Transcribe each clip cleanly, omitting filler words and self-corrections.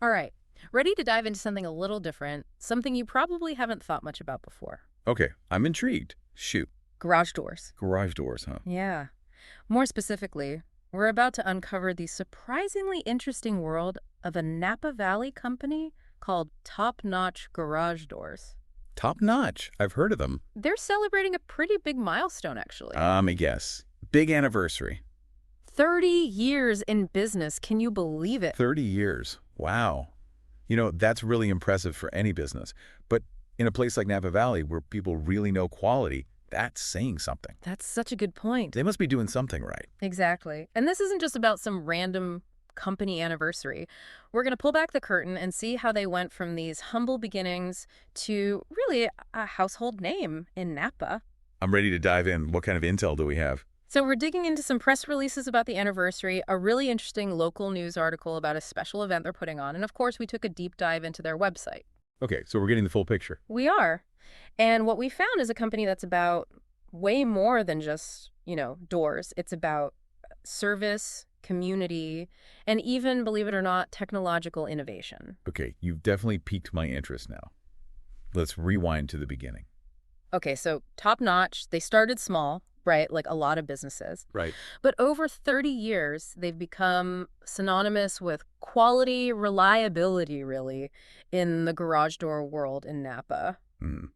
All right. Ready to dive into something a little different, something you probably haven't thought much about before. Okay, I'm intrigued. Shoot. Garage doors. Garage doors, huh? Yeah. More specifically, we're about to uncover the surprisingly interesting world of a Napa Valley company called Top Notch Garage Doors. Top notch. I've heard of them. They're celebrating a pretty big milestone, actually. Let me guess. Big anniversary. 30 years in business. Can you believe it? 30 years. Wow. That's really impressive for any business. But in a place like Napa Valley where people really know quality, that's saying something. That's such a good point. They must be doing something right. Exactly. And this isn't just about some random company anniversary. We're going to pull back the curtain and see how they went from these humble beginnings to really a household name in Napa. I'm ready to dive in. What kind of intel do we have? So we're digging into some press releases about the anniversary, a really interesting local news article about a special event they're putting on, and of course we took a deep dive into their website. Okay, so we're getting the full picture. We are. And what we found is a company that's about way more than just, doors. It's about service, community, and even, believe it or not, technological innovation. Okay, you've definitely piqued my interest now. Let's rewind to the beginning. Okay, so Top Notch, they started small, right, like a lot of businesses. Right. But over 30 years, they've become synonymous with quality, reliability, really, in the garage door world in Napa.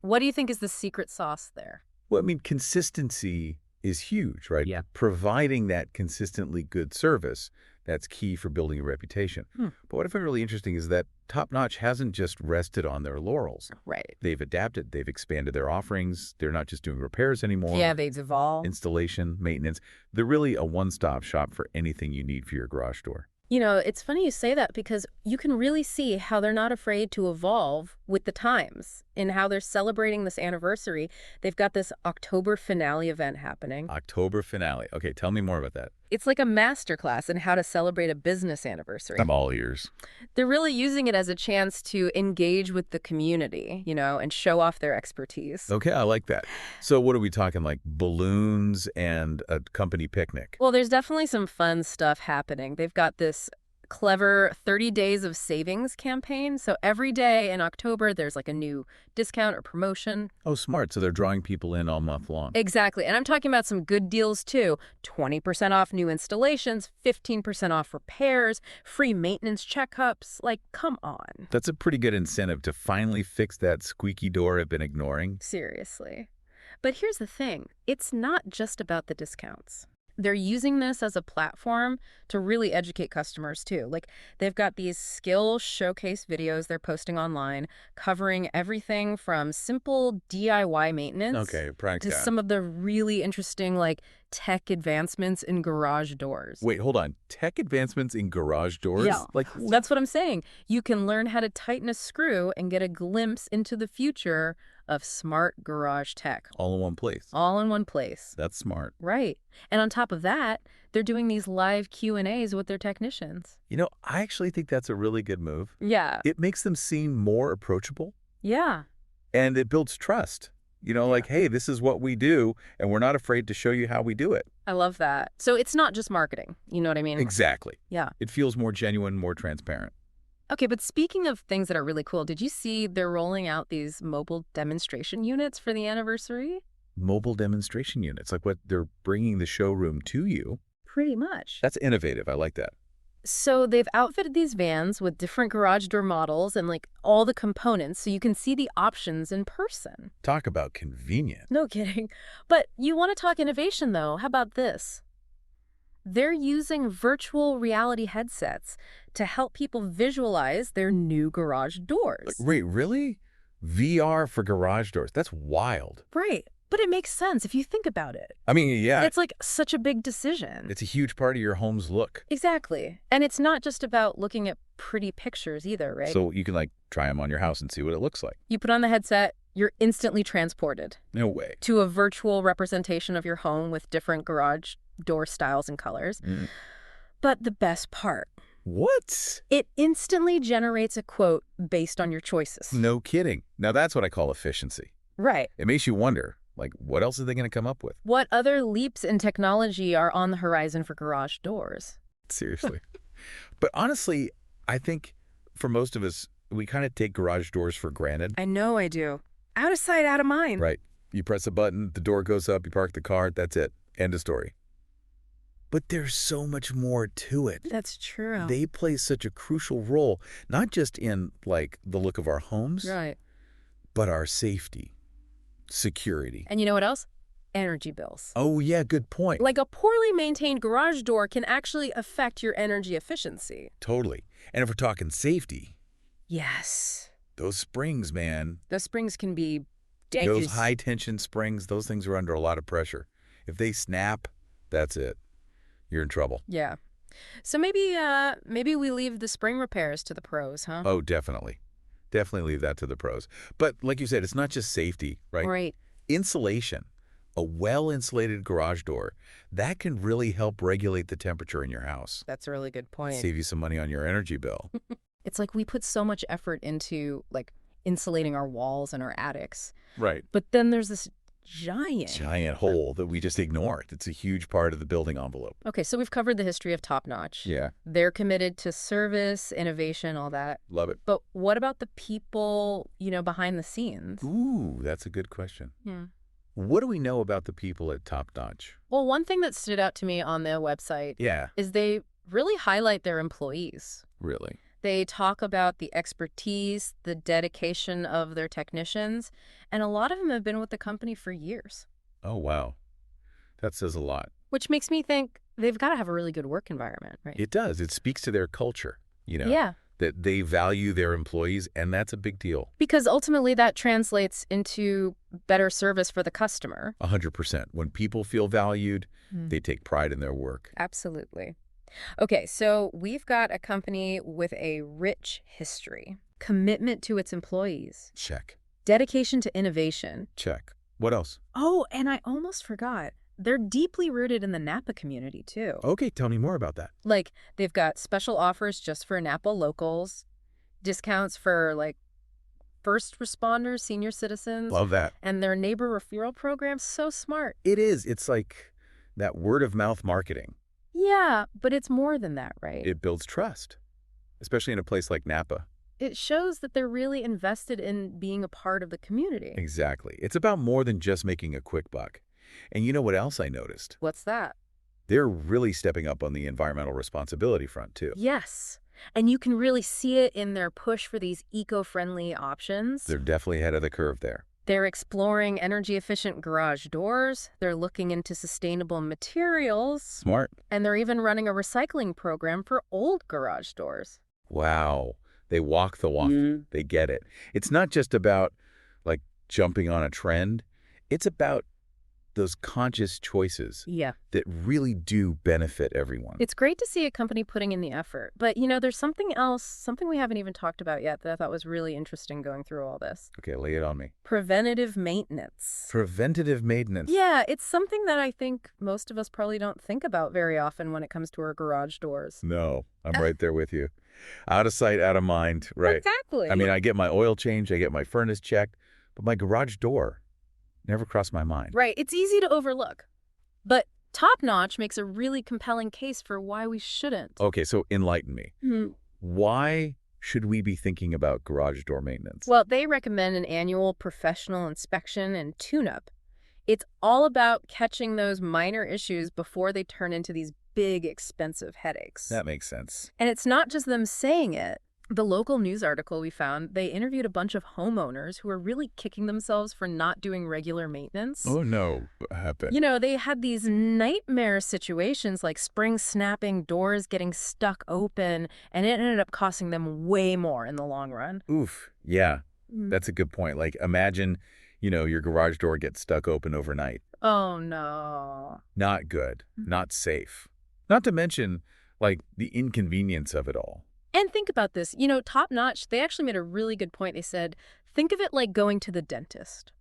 What do you think is the secret sauce there? Well, consistency is huge, right? Yeah. Providing that consistently good service, that's key for building a reputation. But what I find really interesting is that Top Notch hasn't just rested on their laurels. Right. They've adapted. They've expanded their offerings. They're not just doing repairs anymore. Yeah, they've evolved. Installation, maintenance. They're really a one-stop shop for anything you need for your garage door. It's funny you say that because you can really see how they're not afraid to evolve with the times in how they're celebrating this anniversary. They've got this October finale event happening. October finale. Okay, tell me more about that. It's like a masterclass in how to celebrate a business anniversary. I'm all ears. They're really using it as a chance to engage with the community, and show off their expertise. Okay, I like that. So what are we talking, like balloons and a company picnic? Well, there's definitely some fun stuff happening. They've got this clever 30 days of savings campaign. So every day in October, there's like a new discount or promotion. Oh, smart. So they're drawing people in all month long. Exactly. And I'm talking about some good deals too. 20% off new installations, 15% off repairs, free maintenance checkups. Like, come on. That's a pretty good incentive to finally fix that squeaky door I've been ignoring. Seriously. But here's the thing. It's not just about the discounts. They're using this as a platform to really educate customers, too. Like, they've got these skill showcase videos they're posting online covering everything from simple DIY maintenance to some of the really interesting, tech advancements in garage doors. Wait, hold on. Tech advancements in garage doors? Yeah, that's what I'm saying. You can learn how to tighten a screw and get a glimpse into the future of smart garage tech. All in one place. All in one place. That's smart. Right. And on top of that, they're doing these live Q&As with their technicians. I actually think that's a really good move. Yeah. It makes them seem more approachable. Yeah. And it builds trust. Like, hey, this is what we do, and we're not afraid to show you how we do it. I love that. So it's not just marketing. You know what I mean? Exactly. Yeah. It feels more genuine, more transparent. Okay, but speaking of things that are really cool, did you see they're rolling out these mobile demonstration units for the anniversary? Mobile demonstration units, like what they're bringing the showroom to you. Pretty much. That's innovative. I like that. So they've outfitted these vans with different garage door models and all the components so you can see the options in person. Talk about convenient. No kidding. But you want to talk innovation, though. How about this? They're using virtual reality headsets to help people visualize their new garage doors. Wait, really? VR for garage doors? That's wild. Right. But it makes sense if you think about it. Yeah. It's such a big decision. It's a huge part of your home's look. Exactly. And it's not just about looking at pretty pictures either, right? So you can try them on your house and see what it looks like. You put on the headset, you're instantly transported. No way. To a virtual representation of your home with different garage door styles and colors. But the best part. What? It instantly generates a quote based on your choices. No kidding. Now that's what I call efficiency. Right. It makes you wonder, what else are they going to come up with? What other leaps in technology are on the horizon for garage doors? Seriously. But honestly, I think for most of us, we kind of take garage doors for granted. I know I do. Out of sight, out of mind. Right. You press a button, the door goes up, you park the car, that's it. End of story. But there's so much more to it. That's true. They play such a crucial role, not just in, like, the look of our homes, Right. but our safety, security. And you know what else? Energy bills. Oh, yeah, good point. Like a poorly maintained garage door can actually affect your energy efficiency. Totally. And if we're talking safety, Yes. those springs, man, The springs can be those dangerous. high-tension springs, those things are under a lot of pressure. If they snap, that's it. You're in trouble. Yeah. So maybe we leave the spring repairs to the pros, huh? Oh, definitely. Definitely leave that to the pros. But like you said, it's not just safety, right? Right. Insulation. A well-insulated garage door, that can really help regulate the temperature in your house. That's a really good point. Save you some money on your energy bill. It's like we put so much effort into like insulating our walls and our attics. Right. But then there's this giant. Giant hole that we just ignore. It's a huge part of the building envelope. Okay, so we've covered the history of Top Notch. Yeah. They're committed to service, innovation, all that. Love it. But what about the people, behind the scenes? Ooh, that's a good question. Yeah. What do we know about the people at Top Notch? Well, one thing that stood out to me on the website Yeah. is they really highlight their employees. Really? They talk about the expertise, the dedication of their technicians, and a lot of them have been with the company for years. Oh, wow. That says a lot. Which makes me think they've got to have a really good work environment, right? It does. It speaks to their culture, Yeah. that they value their employees, and that's a big deal. Because ultimately that translates into better service for the customer. 100%. When people feel valued, they take pride in their work. Absolutely. Okay, so we've got a company with a rich history, commitment to its employees, Check. dedication to innovation. Check. What else? Oh, and I almost forgot. They're deeply rooted in the Napa community, too. Okay, tell me more about that. Like, they've got special offers just for Napa locals, discounts for, like, first responders, senior citizens. Love that. And their neighbor referral program's so smart. It is. It's like that word-of-mouth marketing. Yeah, but it's more than that, right? It builds trust, especially in a place like Napa. It shows that they're really invested in being a part of the community. Exactly. It's about more than just making a quick buck. And you know what else I noticed? What's that? They're really stepping up on the environmental responsibility front, too. Yes. And you can really see it in their push for these eco-friendly options. They're definitely ahead of the curve there. They're exploring energy-efficient garage doors. They're looking into sustainable materials. Smart. And they're even running a recycling program for old garage doors. Wow. They walk the walk. They get it. It's not just about, like, jumping on a trend. It's about those conscious choices Yeah. that really do benefit everyone. It's great to see a company putting in the effort. But, there's something else, something we haven't even talked about yet that I thought was really interesting going through all this. Okay, lay it on me. Preventative maintenance. Preventative maintenance. Yeah, it's something that I think most of us probably don't think about very often when it comes to our garage doors. No, I'm right there with you. Out of sight, out of mind. Right. Exactly. I mean, I get my oil changed, I get my furnace checked, but my garage door never crossed my mind. Right, it's easy to overlook. But Top Notch makes a really compelling case for why we shouldn't. Okay, so enlighten me. Hmm. Why should we be thinking about garage door maintenance? Well, they recommend an annual professional inspection and tune-up. It's all about catching those minor issues before they turn into these big, expensive headaches. That makes sense. And it's not just them saying it. The local news article we found, they interviewed a bunch of homeowners who were really kicking themselves for not doing regular maintenance. Oh, no. What happened? They had these nightmare situations like springs snapping, doors getting stuck open, and it ended up costing them way more in the long run. Oof. Yeah, that's a good point. Like, imagine, your garage door gets stuck open overnight. Oh, no. Not good. Not safe. Not to mention, like, the inconvenience of it all. And think about this. Top Notch, they actually made a really good point. They said, think of it like going to the dentist.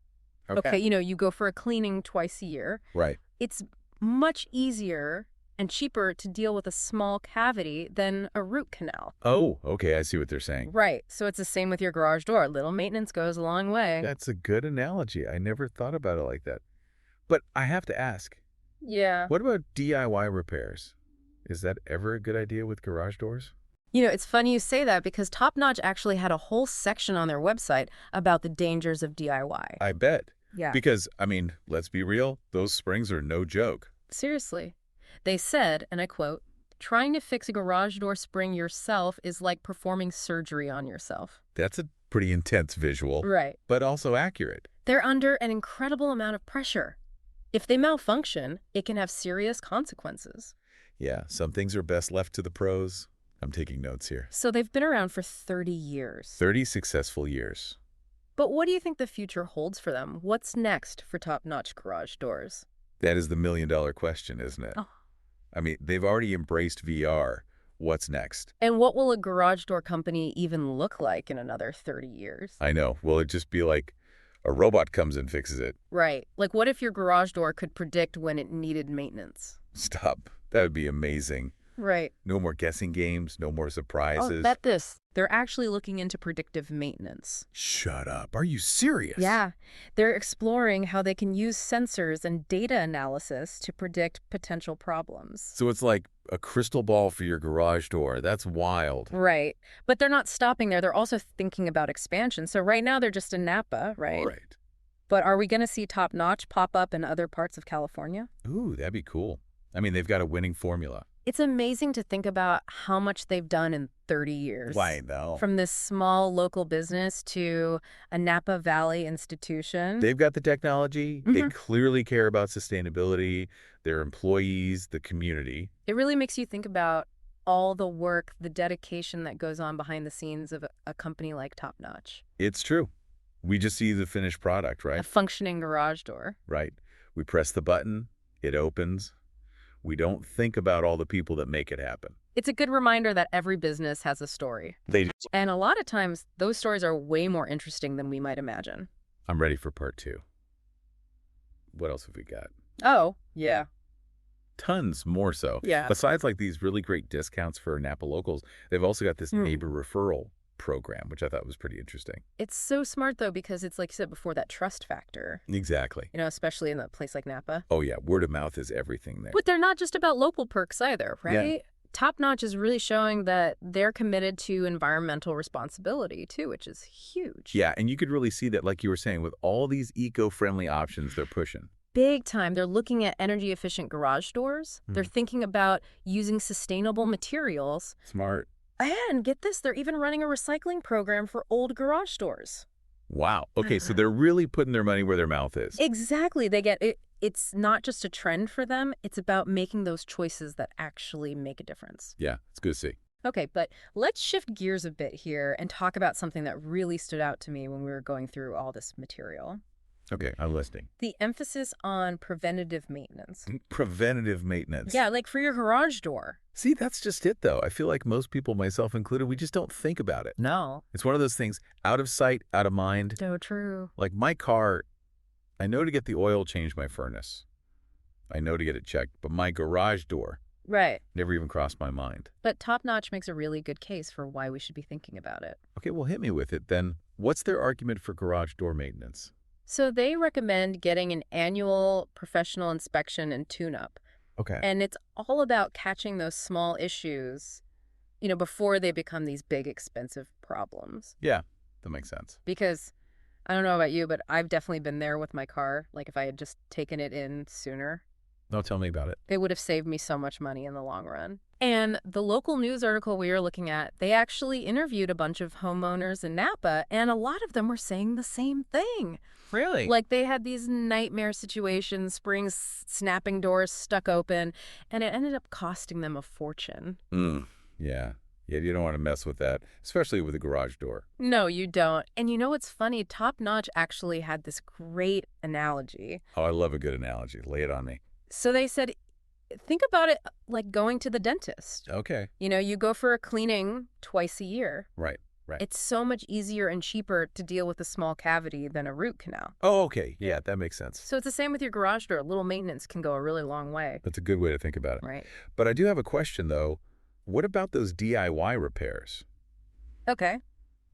Okay, you go for a cleaning twice a year. Right. It's much easier and cheaper to deal with a small cavity than a root canal. Oh, okay. I see what they're saying. Right. So it's the same with your garage door. Little maintenance goes a long way. That's a good analogy. I never thought about it like that. But I have to ask, Yeah. what about DIY repairs? Is that ever a good idea with garage doors? It's funny you say that because Top Notch actually had a whole section on their website about the dangers of DIY. I bet. Yeah. Because, let's be real, those springs are no joke. Seriously. They said, and I quote, "Trying to fix a garage door spring yourself is like performing surgery on yourself." That's a pretty intense visual, Right. but also accurate. They're under an incredible amount of pressure. If they malfunction, it can have serious consequences. Yeah, some things are best left to the pros. I'm taking notes here. So they've been around for 30 years. 30 successful years. But what do you think the future holds for them? What's next for top-notch garage doors? That is the million-dollar question, isn't it? Oh. They've already embraced VR. What's next? And what will a garage door company even look like in another 30 years? I know. Will it just be like a robot comes and fixes it? Right. Like what if your garage door could predict when it needed maintenance? Stop. That would be amazing. Right. No more guessing games, no more surprises. Oh, bet this. They're actually looking into predictive maintenance. Shut up. Are you serious? Yeah. They're exploring how they can use sensors and data analysis to predict potential problems. So it's like a crystal ball for your garage door. That's wild. Right. But they're not stopping there. They're also thinking about expansion. So right now they're just in Napa, right? Right. But are we going to see Top Notch pop up in other parts of California? Ooh, that'd be cool. They've got a winning formula. It's amazing to think about how much they've done in 30 years. Why, though? From this small local business to a Napa Valley institution. They've got the technology. Mhm. They clearly care about sustainability, their employees, the community. It really makes you think about all the work, the dedication that goes on behind the scenes of a company like Top Notch. It's true. We just see the finished product, A right? functioning garage door. Right. We press the button, it opens. We don't think about all the people that make it happen. It's a good reminder that every business has a story. And a lot of times, those stories are way more interesting than we might imagine. I'm ready for part 2. What else have we got? Oh, yeah. Tons more so. Yeah. Besides these really great discounts for Napa locals, they've also got this Hmm. neighbor referral program, which I thought was pretty interesting. It's so smart, though, because it's like you said before, that trust factor, Exactly. especially in a place like Napa. Oh, yeah. Word of mouth is everything there. But they're not just about local perks either, right? Yeah. Top Notch is really showing that they're committed to environmental responsibility, too, which is huge. Yeah, and you could really see that, like you were saying, with all these eco-friendly options they're pushing. Big time. They're looking at energy-efficient garage doors. They're thinking about using sustainable materials. Smart. And get this, they're even running a recycling program for old garage doors. Wow. Okay, so they're really putting their money where their mouth is. Exactly. They get it. It's not just a trend for them. It's about making those choices that actually make a difference. Yeah, it's good to see. Okay, but let's shift gears a bit here and talk about something that really stood out to me when we were going through all this material. Okay, I'm listening. The emphasis on preventative maintenance. Preventative maintenance. Yeah, like for your garage door. See, that's just it, though. I feel like most people, myself included, we just don't think about it. No. It's one of those things, out of sight, out of mind. So true. Like my car, I know to get the oil changed my furnace. I know to get it checked, but my garage door Right. never even crossed my mind. But Top Notch makes a really good case for why we should be thinking about it. Okay, well, hit me with it then. What's their argument for garage door maintenance? So they recommend getting an annual professional inspection and tune-up. Okay. And it's all about catching those small issues, before they become these big, expensive problems. Yeah, that makes sense. Because I don't know about you, but I've definitely been there with my car. Like if I had just taken it in sooner, No, tell me about it. it would have saved me so much money in the long run. And the local news article we were looking at, they actually interviewed a bunch of homeowners in Napa, and a lot of them were saying the same thing. Really? Like they had these nightmare situations, springs snapping, doors stuck open, and it ended up costing them a fortune. Yeah. Yeah, you don't want to mess with that, especially with a garage door. No, you don't. And what's funny? Top Notch actually had this great analogy. Oh, I love a good analogy. Lay it on me. So they said, think about it like going to the dentist. Okay. You go for a cleaning twice a year. Right. Right. It's so much easier and cheaper to deal with a small cavity than a root canal. Oh, okay. Yeah, that makes sense. So it's the same with your garage door. A little maintenance can go a really long way. That's a good way to think about it. Right. But I do have a question, though. What about those DIY repairs? Okay.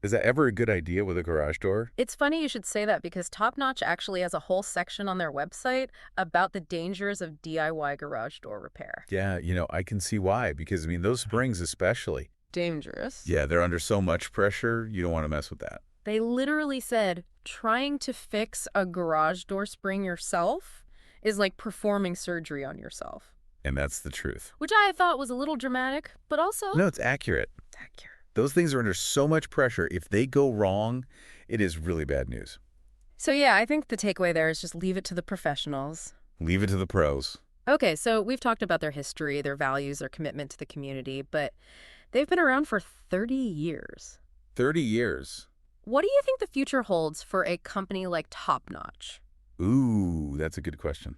Is that ever a good idea with a garage door? It's funny you should say that because Top Notch actually has a whole section on their website about the dangers of DIY garage door repair. Yeah, I can see why. Because, those springs especially, dangerous. Yeah, they're under so much pressure, you don't want to mess with that. They literally said trying to fix a garage door spring yourself is like performing surgery on yourself. And that's the truth. Which I thought was a little dramatic, but also No, it's accurate. accurate. Those things are under so much pressure. If they go wrong, it is really bad news. So yeah, I think the takeaway there is just leave it to the professionals. Leave it to the pros. Okay, so we've talked about their history, their values, their commitment to the community, but they've been around for 30 years. 30 years. What do you think the future holds for a company like Top Notch? Ooh, that's a good question.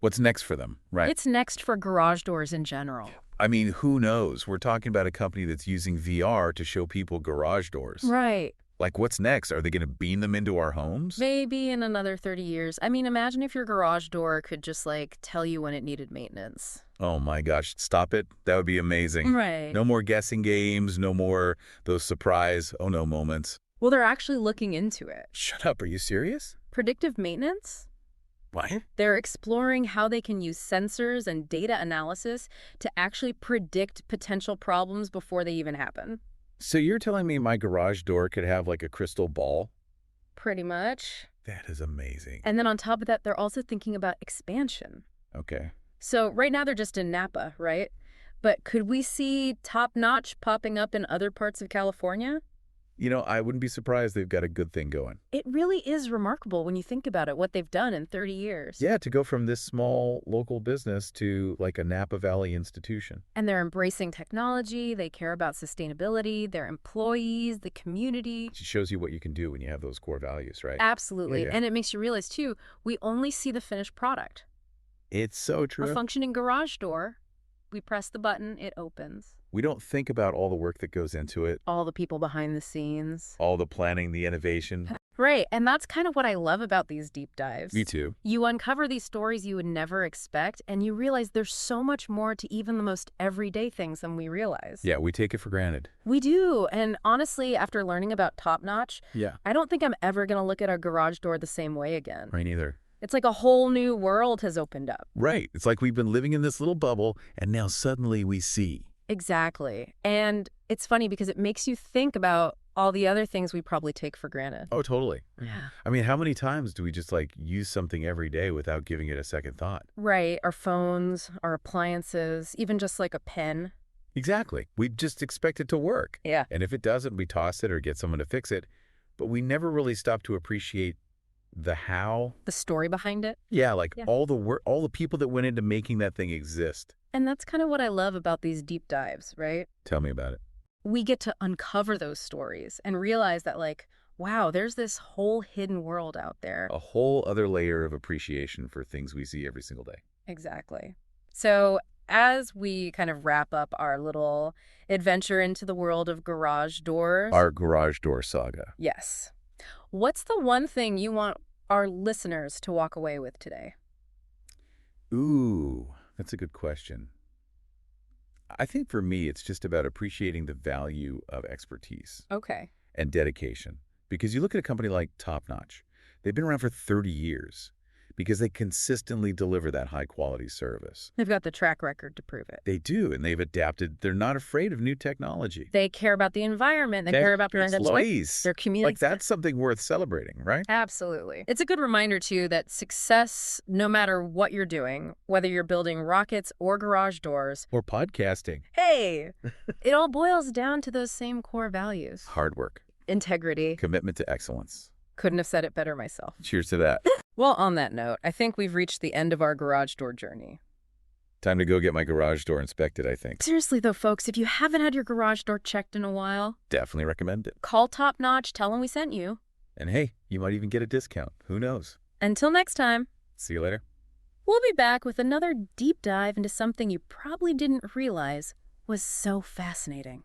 What's next for them, right? It's next for garage doors in general. I mean, who knows? We're talking about a company that's using VR to show people garage doors. Right. Like, what's next? Are they going to beam them into our homes? Maybe in another 30 years. I mean, imagine if your garage door could just, like, tell you when it needed maintenance. Oh my gosh, stop it. That would be amazing. Right. No more guessing games, no more those surprise, oh no moments. Well, they're actually looking into it. Shut up, are you serious? Predictive maintenance? What? They're exploring how they can use sensors and data analysis to actually predict potential problems before they even happen. So you're telling me my garage door could have like a crystal ball? Pretty much. That is amazing. And then on top of that, they're also thinking about expansion. Okay. So right now they're just in Napa, right? But could we see Top Notch popping up in other parts of California? You know, I wouldn't be surprised they've got a good thing going. It really is remarkable when you think about it, what they've done in 30 years. Yeah, to go from this small local business to like a Napa Valley institution. And they're embracing technology, they care about sustainability, their employees, the community. It shows you what you can do when you have those core values, right? Absolutely. Yeah. And it makes you realize, too, we only see the finished product. It's so true. A functioning garage door, we press the button, it opens. We don't think about all the work that goes into it, All the people behind the scenes. all the planning, the innovation. Right, and that's kind of what I love about these deep dives. Me too. You uncover these stories you would never expect, and you realize there's so much more to even the most everyday things than we realize. Yeah, we take it for granted. We do, and honestly, after learning about Top Notch, Yeah. I don't think I'm ever going to look at a garage door the same way again. Right, neither. It's like a whole new world has opened up. Right. It's like we've been living in this little bubble, and now suddenly we see. Exactly. And it's funny because it makes you think about all the other things we probably take for granted. Oh, totally. Yeah. I mean, how many times do we just like use something every day without giving it a second thought? Right. Our phones, our appliances, even just like a pen. Exactly. We just expect it to work. Yeah. And if it doesn't, we toss it or get someone to fix it. But we never really stop to appreciate the how. The story behind it. Yeah, like Yeah. all the work, all the people that went into making that thing exist. And that's kind of what I love about these deep dives, right? Tell me about it. We get to uncover those stories and realize that, like, wow, there's this whole hidden world out there. A whole other layer of appreciation for things we see every single day. Exactly. So as we kind of wrap up our little adventure into the world of garage doors. Our garage door saga. Yes. What's the one thing you want our listeners to walk away with today? Ooh, that's a good question. I think for me, it's just about appreciating the value of expertise Okay. and dedication. Because you look at a company like Top Notch, they've been around for 30 years because they consistently deliver that high-quality service. They've got the track record to prove it. They do, and they've adapted. They're not afraid of new technology. They care about the environment. They care about their employees. their community. Like, that's something worth celebrating, right? Absolutely. It's a good reminder, too, that success, no matter what you're doing, whether you're building rockets or garage doors, Or podcasting. hey, it all boils down to those same core values. Hard work. Integrity. Commitment to excellence. Couldn't have said it better myself. Cheers to that. Well, on that note, I think we've reached the end of our garage door journey. Time to go get my garage door inspected, I think. Seriously, though, folks, if you haven't had your garage door checked in a while, Definitely recommend it. call Top Notch, tell them we sent you. And hey, you might even get a discount. Who knows? Until next time, See you later. we'll be back with another deep dive into something you probably didn't realize was so fascinating.